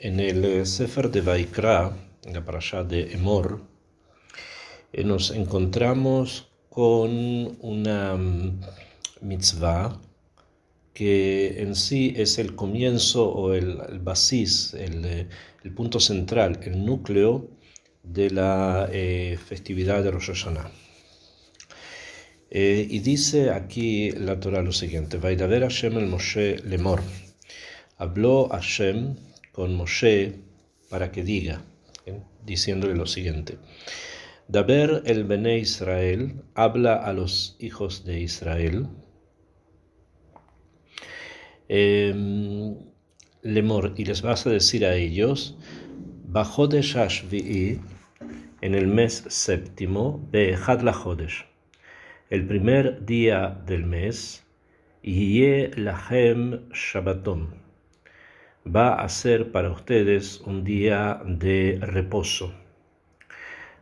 En el Sefer de Vaikra, en la parashá de Emor, nos encontramos con una mitzvah que en sí es el comienzo o el basis, el punto central, el núcleo de la festividad de Rosh Hashanah. Y dice aquí la Torah lo siguiente: Vaidaber Hashem el Moshe lemor. Habló Hashem con Moshe para que diga, diciéndole lo siguiente: Daber el Bene Israel, habla a los hijos de Israel, lemor, y les vas a decir a ellos, Bajodesh Hashvi'i, en el mes séptimo, Be'echad lachodesh, el primer día del mes, Yeh lachem Shabbatom, va a ser para ustedes un día de reposo.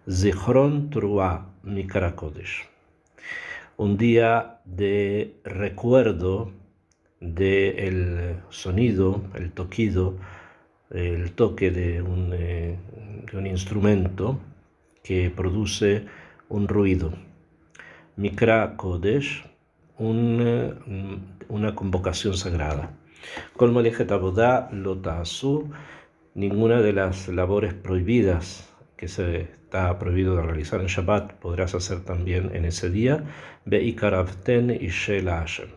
Zichron Truah Mikra Kodesh, un día de recuerdo del sonido, el toquido, el toque de un instrumento que produce un ruido. Mikra Kodesh, una convocación sagrada. Kol Malechet Avodah lo ta'asu, ninguna de las labores prohibidas que se está prohibido de realizar en Shabbat podrás hacer también en ese día. Be'ikar avten ishe la Hashem,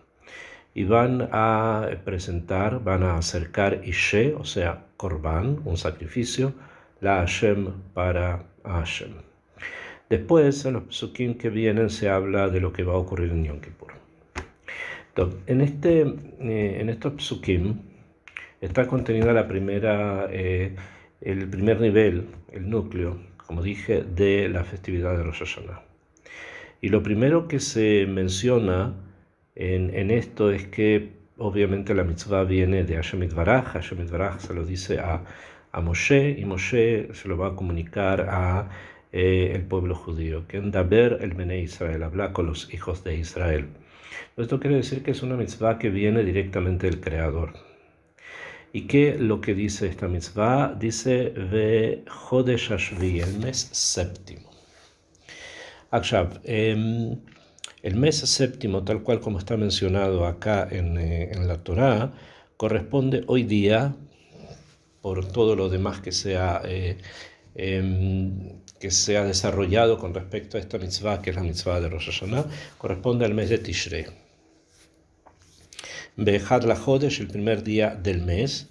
y van a presentar, van a acercar ishe, o sea, korban, un sacrificio, la Hashem, para Hashem. Después, en los psukim que vienen, se habla de lo que va a ocurrir en Yom Kippur. Entonces, en estos psukim está contenida el primer nivel, el núcleo, como dije, de la festividad de Rosh Hashanah. Y lo primero que se menciona en esto es que obviamente la mitzvah viene de Hashem Yitbaraj. Hashem Yitbaraj se lo dice a Moshe, y Moshe se lo va a comunicar a el pueblo judío, que en Daber el Bene Israel, habla con los hijos de Israel. Esto quiere decir que es una mitzvah que viene directamente del Creador. ¿Y qué lo que dice esta mitzvah? Dice Ve Chodesh Hashvi, el mes séptimo. Akshav, el mes séptimo, tal cual como está mencionado acá en la Torá, corresponde hoy día, por todo lo demás que se ha desarrollado con respecto a esta mitzvah, que es la mitzvah de Rosh Hashanah, corresponde al mes de Tishrei. Be'echad lachodesh, el primer día del mes.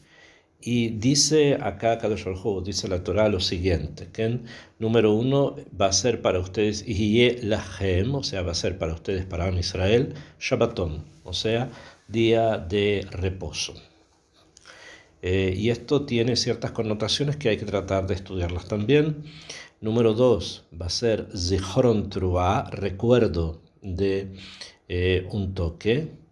Y dice acá Kadosh Baruj Hu, dice la Torah lo siguiente, que número 1 va a ser para ustedes Yeh lachem, o sea, va a ser para ustedes, para Am Israel, Shabbaton, o sea, día de reposo. Y esto tiene ciertas connotaciones que hay que tratar de estudiarlas también. Número 2 va a ser Zichron Truah, recuerdo de un toque,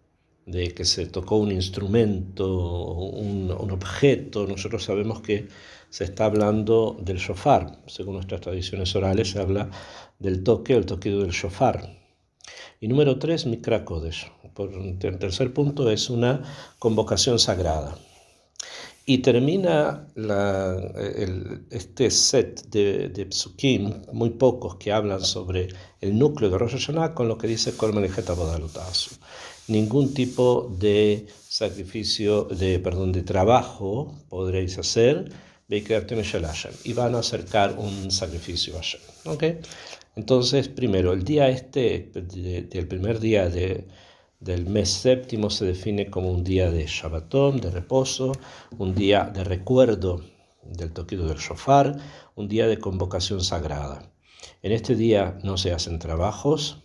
de que se tocó un instrumento, un objeto. Nosotros sabemos que se está hablando del shofar. Según nuestras tradiciones orales se habla del toque o el toquido del shofar. Y número 3, Mikra Kodesh. El tercer punto es una convocación sagrada. Y termina este set de psukim, muy pocos, que hablan sobre el núcleo de Rosh Hashanah, con lo que dice Kol Malechet Avodah lo ta'asu. Ningún tipo de sacrificio, de trabajo podréis hacer, y van a acercar un sacrificio a Hashem. ¿Okay? Entonces, primero, el día del primer día del mes séptimo se define como un día de Shabbaton, de reposo, un día de recuerdo del toquido del shofar, un día de convocación sagrada. En este día no se hacen trabajos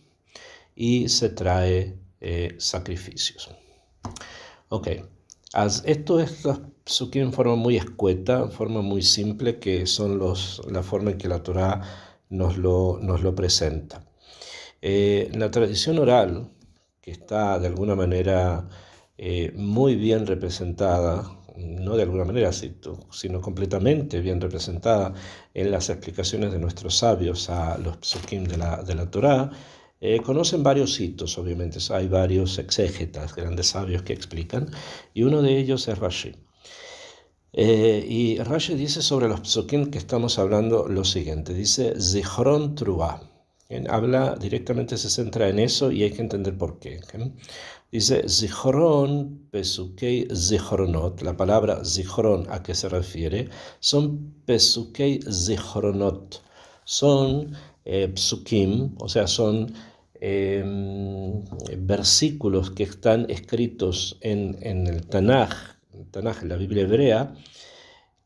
y se trae sacrificios. Ok, esto es la psukim en forma muy escueta, en forma muy simple, que son la forma en que la Torá nos lo presenta. La tradición oral, que está de alguna manera muy bien representada, no de alguna manera, sino completamente bien representada en las explicaciones de nuestros sabios a los psukim de la Torá, conocen varios hitos, obviamente. Hay varios exégetas, grandes sabios que explican, y uno de ellos es Rashi. Y Rashi dice sobre los psukim que estamos hablando lo siguiente, dice Zichron Truah. Habla directamente, se centra en eso y hay que entender por qué. Dice Zichron, Pesukei Zichronot, la palabra Zichron a qué se refiere, son Pesukei Zichronot, son psukim, o sea, son versículos que están escritos en el Tanaj, en la Biblia hebrea,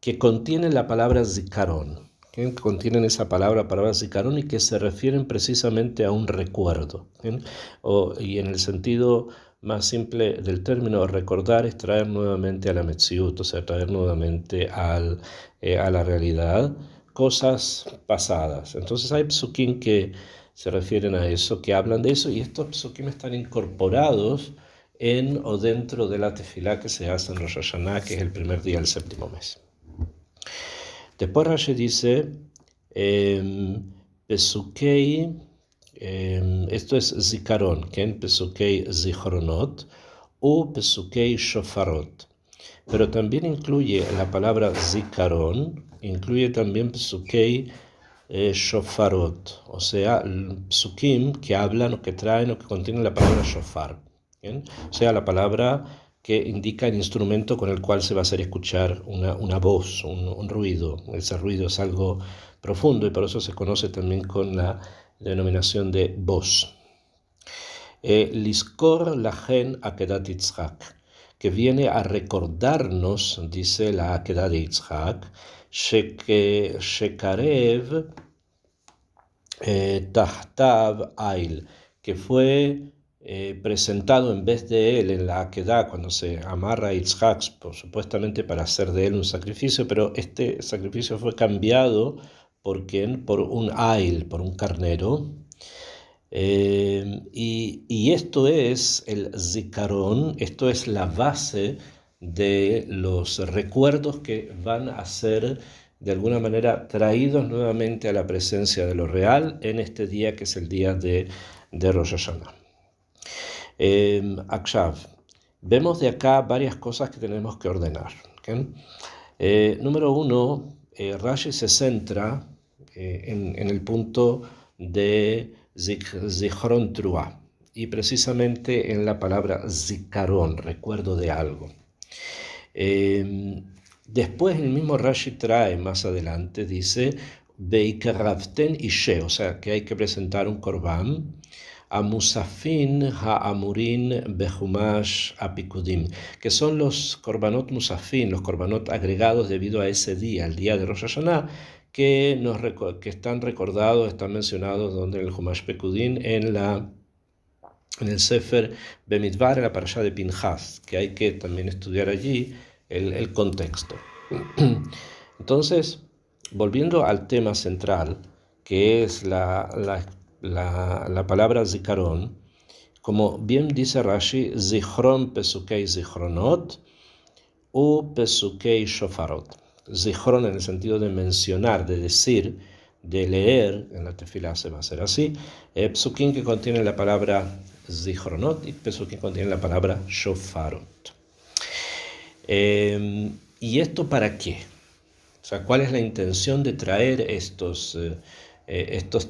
que contienen la palabra zikaron, que contienen esa palabra zikaron y que se refieren precisamente a un recuerdo. Y en el sentido más simple del término, recordar es traer nuevamente a la metziut, o sea, traer nuevamente a la realidad cosas pasadas. Entonces hay psukim que se refieren a eso, que hablan de eso, y estos psukim están incorporados en o dentro de la tefilá que se hace en Rosh Hashanah, que es el primer día del séptimo mes. Después Rashi dice, Pesukei, esto es Zikaron, Pesukei Zichronot, o Pesukei Shofarot. Pero también incluye la palabra Zikaron, incluye también Pesukei Shofarot, o sea, Psukim que hablan o que traen o que contienen la palabra Shofar. O sea, la palabra que indica el instrumento con el cual se va a hacer escuchar una voz, un ruido. Ese ruido es algo profundo y por eso se conoce también con la denominación de voz. Liskor lachen akedat Yitzhak, que viene a recordarnos, dice la akedat de Yitzhak, shekarev tahtav ail, que fue presentado en vez de él en la Akedah, cuando se amarra a Yitzhak, supuestamente para hacer de él un sacrificio, pero este sacrificio fue cambiado ¿por quién? Por un ail, por un carnero. Y esto es el zikaron, esto es la base de los recuerdos que van a ser de alguna manera traídos nuevamente a la presencia de lo real en este día que es el día de Rosh Hashanah. Akshav, vemos de acá varias cosas que tenemos que ordenar. Número uno, Rashi se centra en el punto de Zichron Truah y precisamente en la palabra Zikaron, recuerdo de algo. Después el mismo Rashi trae más adelante, dice Beikaravten Ishe, o sea que hay que presentar un korban a Musafin Ha'amurin Behumash Apikudim, que son los korbanot Musafin, los korbanot agregados debido a ese día, el día de Rosh Hashanah, que están recordados, están mencionados donde en el Humash Pekudim, en el Sefer Bemidbar, en la parashá de Pinchas, que hay que también estudiar allí el contexto. Entonces, volviendo al tema central, que es la palabra zikaron, como bien dice Rashi, zichron pesukei zichronot u pesukei shofarot. Zichron en el sentido de mencionar, de decir, de leer, en la tefilá se va a hacer así, psukim que contiene la palabra zichronot y pesukim que contiene la palabra shofarot. ¿Y esto para qué? O sea, ¿cuál es la intención de traer estos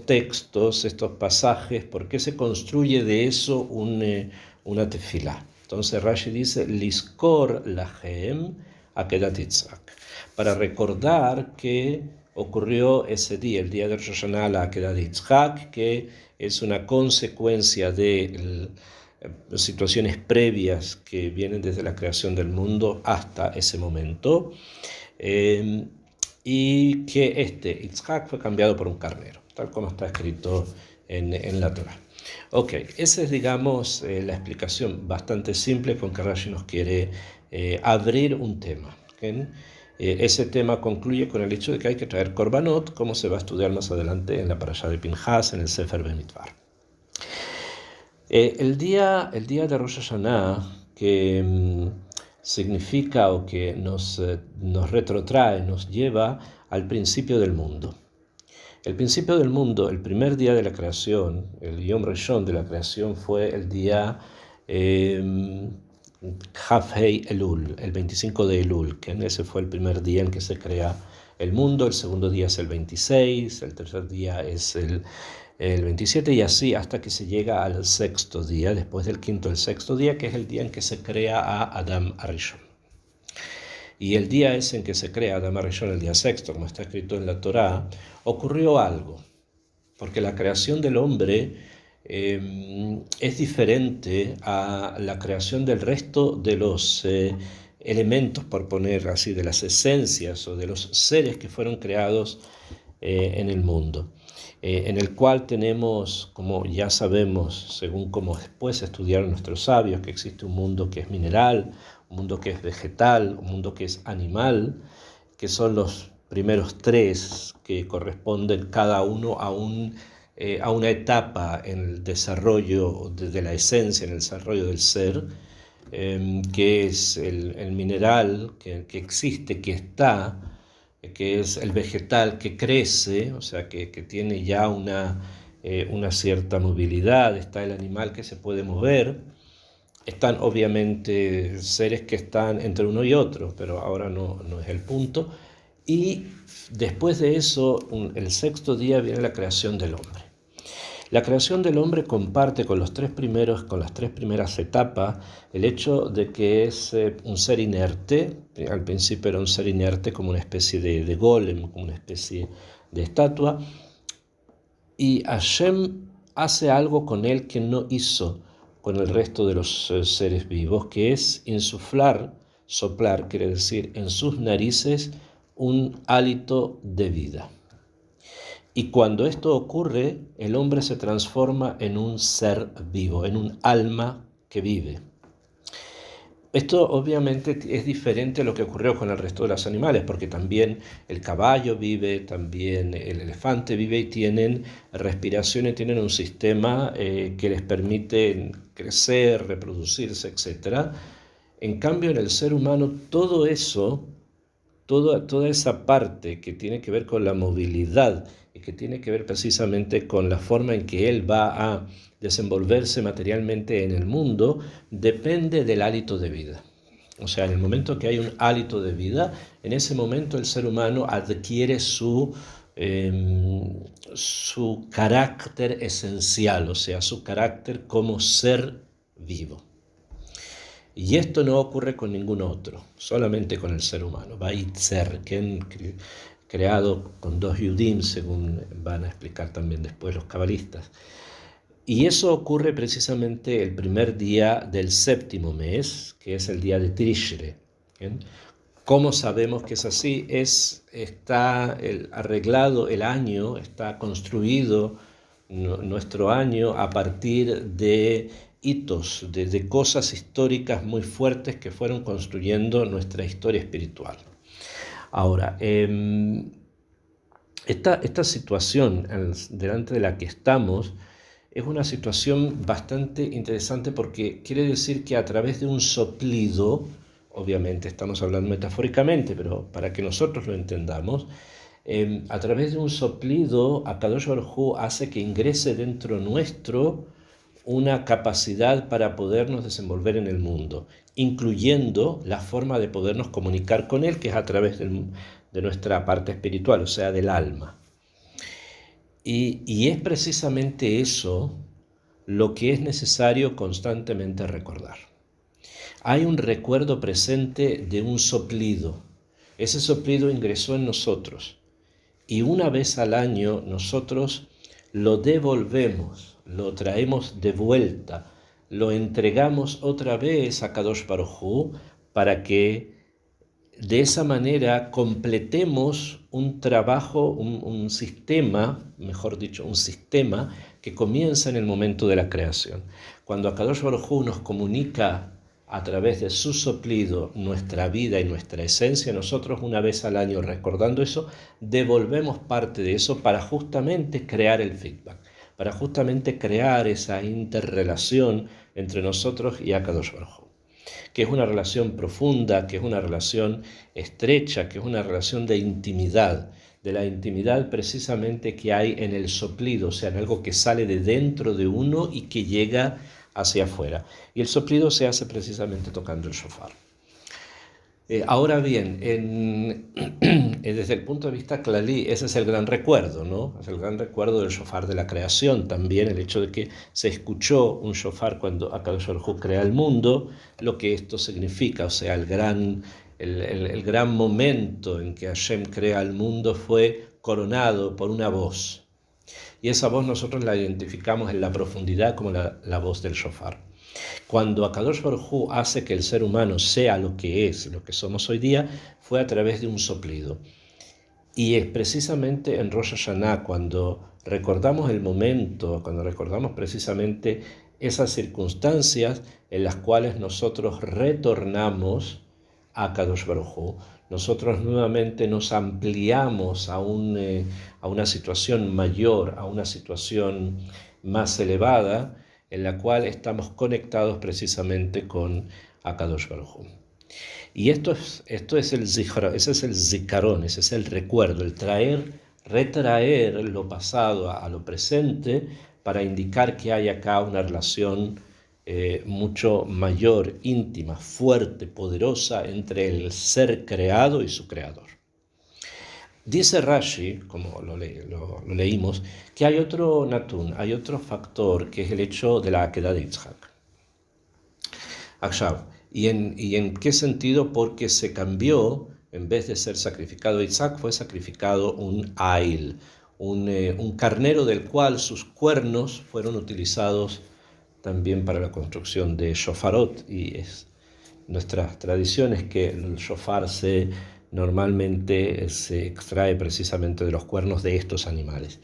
textos, estos pasajes? ¿Por qué se construye de eso una tefilá? Entonces Rashi dice, Liskor lahem akedat Yitzhak, para recordar que ocurrió ese día, el día de Rosh Hashanah, la akedat Yitzhak, que es una consecuencia de situaciones previas que vienen desde la creación del mundo hasta ese momento. Y que Yitzhak fue cambiado por un carnero, tal como está escrito en la Torah. Ok, esa es, digamos, la explicación bastante simple con que Rashi nos quiere abrir un tema. Ese tema concluye con el hecho de que hay que traer korbanot, como se va a estudiar más adelante en la parashá de Pinchas, en el Sefer Bemidbar. El día de Rosh Hashanah, que significa o que nos retrotrae, nos lleva al principio del mundo. El principio del mundo, el primer día de la creación, el Yom Rishon de la creación, fue el día Hafhei Elul, el 25 de Elul, que ese fue el primer día en que se crea el mundo, el segundo día es el 26, el tercer día es el 27 y así hasta que se llega al sexto día, después del quinto el sexto día, que es el día en que se crea a Adam Arishon. Y el día ese en que se crea Adam Arishon, el día sexto, como está escrito en la Torá, ocurrió algo, porque la creación del hombre es diferente a la creación del resto de los elementos, por poner así, de las esencias o de los seres que fueron creados en el mundo, en el cual tenemos, como ya sabemos, según como después estudiaron nuestros sabios, que existe un mundo que es mineral, un mundo que es vegetal, un mundo que es animal, que son los primeros tres que corresponden cada uno a una etapa en el desarrollo de la esencia, en el desarrollo del ser, que es el mineral que existe, que está, que es el vegetal que crece, o sea, que tiene ya una cierta movilidad, está el animal que se puede mover, están obviamente seres que están entre uno y otro, pero ahora no es el punto. Y después de eso, el sexto día viene la creación del hombre. La creación del hombre comparte con las tres primeras etapas el hecho de que es un ser inerte. Al principio era un ser inerte como una especie de golem, como una especie de estatua, y Hashem hace algo con él que no hizo con el resto de los seres vivos, que es insuflar, soplar, quiere decir, en sus narices un hálito de vida. Y cuando esto ocurre, el hombre se transforma en un ser vivo, en un alma que vive. Esto obviamente es diferente a lo que ocurrió con el resto de los animales, porque también el caballo vive, también el elefante vive y tienen respiraciones, tienen un sistema que les permite crecer, reproducirse, etc. En cambio, en el ser humano, todo eso, toda esa parte que tiene que ver con la movilidad y que tiene que ver precisamente con la forma en que él va a desenvolverse materialmente en el mundo, depende del hálito de vida. O sea, en el momento que hay un hálito de vida, en ese momento el ser humano adquiere su carácter esencial, o sea, su carácter como ser vivo. Y esto no ocurre con ningún otro, solamente con el ser humano. Vayitzer, creado con dos yudim, según van a explicar también después los cabalistas. Y eso ocurre precisamente el primer día del séptimo mes, que es el día de Tishre. ¿Cómo sabemos que es así? Está arreglado el año, está construido nuestro año a partir de hitos, de cosas históricas muy fuertes que fueron construyendo nuestra historia espiritual. Ahora, esta situación delante de la que estamos es una situación bastante interesante porque quiere decir que a través de un soplido, obviamente estamos hablando metafóricamente, pero para que nosotros lo entendamos, a través de un soplido, Akadosh Baruj Hu hace que ingrese dentro nuestro una capacidad para podernos desenvolver en el mundo, incluyendo la forma de podernos comunicar con Él, que es a través de nuestra parte espiritual, o sea, del alma. Y es precisamente eso lo que es necesario constantemente recordar. Hay un recuerdo presente de un soplido. Ese soplido ingresó en nosotros y una vez al año nosotros lo devolvemos, lo traemos de vuelta, lo entregamos otra vez a Kadosh Baruj Hu para que de esa manera completemos un trabajo, un sistema, mejor dicho, un sistema que comienza en el momento de la creación. Cuando Akadosh Baruj Hu nos comunica a través de su soplido nuestra vida y nuestra esencia, nosotros una vez al año, recordando eso, devolvemos parte de eso para justamente crear el feedback, para justamente crear esa interrelación entre nosotros y Akadosh Baruj Hu, que es una relación profunda, que es una relación estrecha, que es una relación de intimidad, de la intimidad precisamente que hay en el soplido, o sea, en algo que sale de dentro de uno y que llega hacia afuera. Y el soplido se hace precisamente tocando el shofar. Ahora bien, desde el punto de vista clalí, ese es el gran recuerdo, ¿no? Es el gran recuerdo del shofar de la creación también, el hecho de que se escuchó un shofar cuando Akadosh Baruj Hu crea el mundo, lo que esto significa, o sea, el gran momento en que Hashem crea el mundo fue coronado por una voz. Y esa voz nosotros la identificamos en la profundidad como la voz del shofar. Cuando Akadosh Baruj Hu hace que el ser humano sea lo que es, lo que somos hoy día, fue a través de un soplido. Y es precisamente en Rosh Hashanah cuando recordamos el momento, cuando recordamos precisamente esas circunstancias en las cuales nosotros retornamos a Akadosh Baruj Hu, nosotros nuevamente nos ampliamos a una situación mayor, a una situación más elevada, en la cual estamos conectados precisamente con Akadosh Baruj Hu. Y esto es el zikaron, ese es el zikaron, ese es el recuerdo, el retraer lo pasado a lo presente para indicar que hay acá una relación mucho mayor, íntima, fuerte, poderosa entre el ser creado y su creador. Dice Rashi, como lo leímos, que hay otro natún, hay otro factor, que es el hecho de la Akedah de Yitzhak. ¿Y en qué sentido? Porque se cambió, en vez de ser sacrificado Yitzhak, fue sacrificado un Ail, un carnero del cual sus cuernos fueron utilizados también para la construcción de shofarot, y nuestra tradición es que el shofar normalmente se extrae precisamente de los cuernos de estos animales.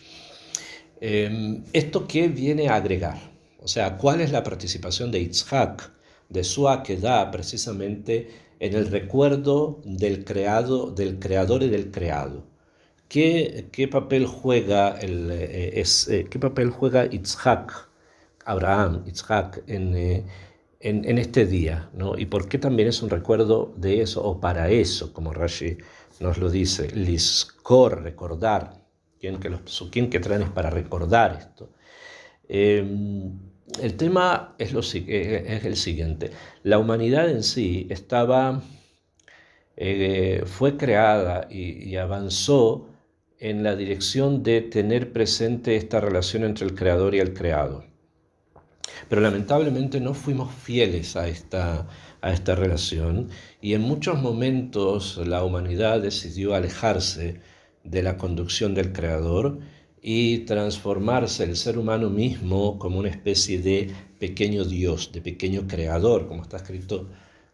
¿Esto qué viene a agregar? O sea, ¿cuál es la participación de Yitzhak, de su Akedah, precisamente en el recuerdo del creador y del creado? ¿Qué papel juega Yitzhak, Abraham, Yitzhak, en este día, ¿no? Y por qué también es un recuerdo de eso, o para eso, como Rashi nos lo dice, liskor, recordar, quien que traen es para recordar esto. El tema es el siguiente: la humanidad en sí fue creada y avanzó en la dirección de tener presente esta relación entre el creador y el creado. Pero lamentablemente no fuimos fieles a esta relación, y en muchos momentos la humanidad decidió alejarse de la conducción del Creador y transformarse el ser humano mismo como una especie de pequeño Dios, de pequeño creador, como está escrito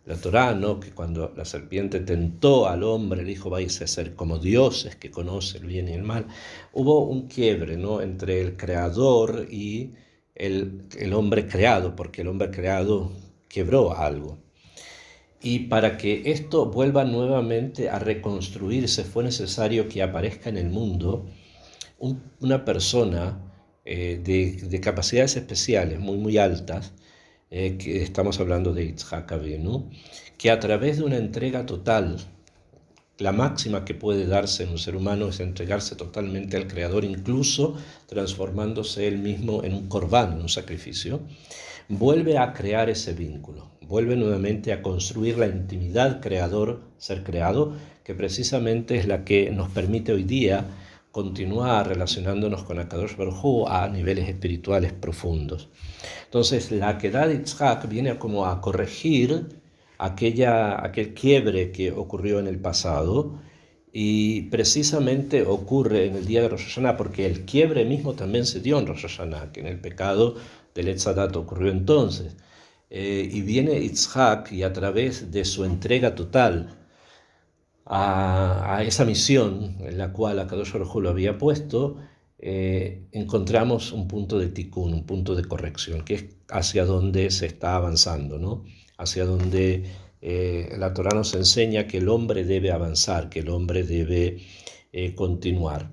en la Torá, ¿no? Que cuando la serpiente tentó al hombre, le dijo: vais a ser como dioses que conocen el bien y el mal. Hubo un quiebre, ¿no?, entre el creador y el hombre creado, porque el hombre creado quebró algo. Y para que esto vuelva nuevamente a reconstruirse, fue necesario que aparezca en el mundo una persona de capacidades especiales muy, muy altas, que estamos hablando de Yitzhak Avinu, que a través de una entrega total, la máxima que puede darse en un ser humano es entregarse totalmente al Creador, incluso transformándose él mismo en un corbán, en un sacrificio, vuelve a crear ese vínculo, vuelve nuevamente a construir la intimidad creador-ser creado, que precisamente es la que nos permite hoy día continuar relacionándonos con Akadosh Baruj Hu a niveles espirituales profundos. Entonces, la Akedah de Yitzhak viene como a corregir aquel quiebre que ocurrió en el pasado, y precisamente ocurre en el día de Rosh Hashanah, porque el quiebre mismo también se dio en Rosh Hashanah, que en el pecado del Etzadat ocurrió entonces. Y viene Yitzhak, y a través de su entrega total a esa misión en la cual Akadosh Baruj Hu lo había puesto, encontramos un punto de tikkun, un punto de corrección, que es hacia donde se está avanzando, ¿no? Hacia donde la Torá nos enseña que el hombre debe avanzar, que el hombre debe continuar.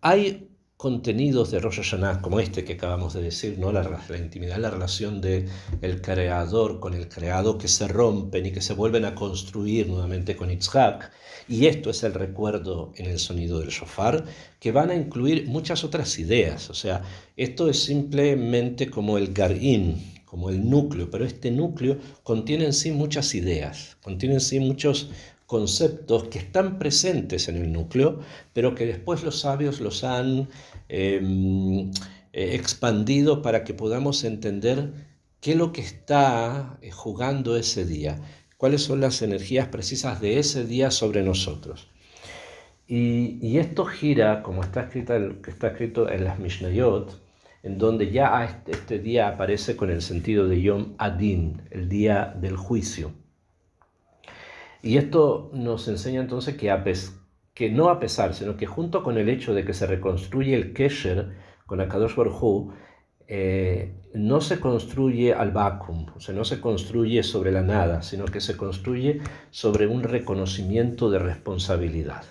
Hay contenidos de Rosh Hashanah, como este que acabamos de decir, ¿no? La intimidad, la relación del creador con el creado, que se rompen y que se vuelven a construir nuevamente con Yitzhak. Y esto es el recuerdo en el sonido del shofar, que van a incluir muchas otras ideas. O sea, esto es simplemente como el garín, como el núcleo, pero este núcleo contiene en sí muchas ideas, contiene en sí muchos conceptos que están presentes en el núcleo, pero que después los sabios los han expandido para que podamos entender qué es lo que está jugando ese día, cuáles son las energías precisas de ese día sobre nosotros. Y esto gira, como está escrito en las Mishnayot, en donde ya este día aparece con el sentido de Yom Adin, el día del juicio. Y esto nos enseña entonces que no a pesar, sino que junto con el hecho de que se reconstruye el Kesher con Akadosh Baruj Hu, no se construye al vacuum, o sea, no se construye sobre la nada, sino que se construye sobre un reconocimiento de responsabilidad.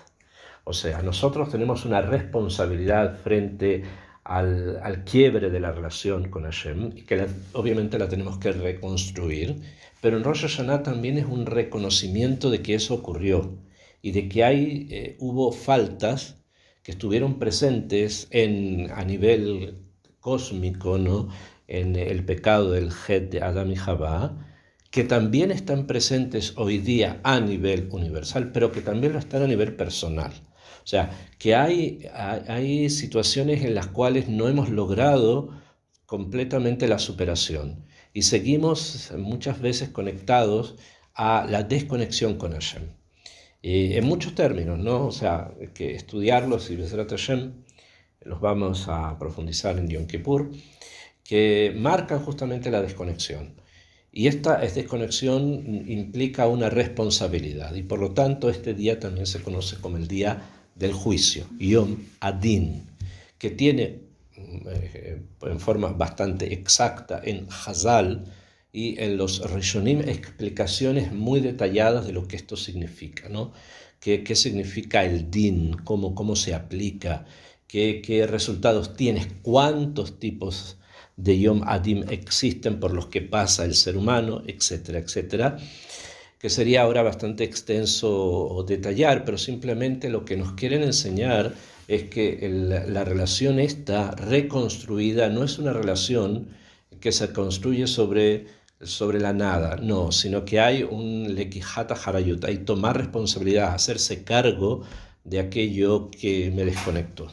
O sea, nosotros tenemos una responsabilidad frente al quiebre de la relación con Hashem, y que obviamente la tenemos que reconstruir, pero en Rosh Hashanah también es un reconocimiento de que eso ocurrió y de que hubo faltas que estuvieron presentes a nivel cósmico, ¿no? En el pecado del Het de Adán y Jabá, que también están presentes hoy día a nivel universal, pero que también lo están a nivel personal. O sea, que hay situaciones en las cuales no hemos logrado completamente la superación y seguimos muchas veces conectados a la desconexión con Hashem. En muchos términos, ¿no? O sea, que estudiarlos y Bezrat Hashem los vamos a profundizar en Yom Kippur, que marcan justamente la desconexión. Y esta desconexión implica una responsabilidad, y por lo tanto este día también se conoce como el día del juicio, Yom Adin, que tiene en forma bastante exacta en Hazal y en los Rishonim explicaciones muy detalladas de lo que esto significa, ¿no? ¿Qué significa el din? ¿Cómo se aplica? ¿Qué resultados tiene? ¿Cuántos tipos de Yom Adim existen por los que pasa el ser humano? Etcétera, etcétera. Que sería ahora bastante extenso detallar, pero simplemente lo que nos quieren enseñar es que la relación esta reconstruida no es una relación que se construye sobre la nada, no, sino que hay un lekijata harayut, hay tomar responsabilidad, hacerse cargo de aquello que me desconectó.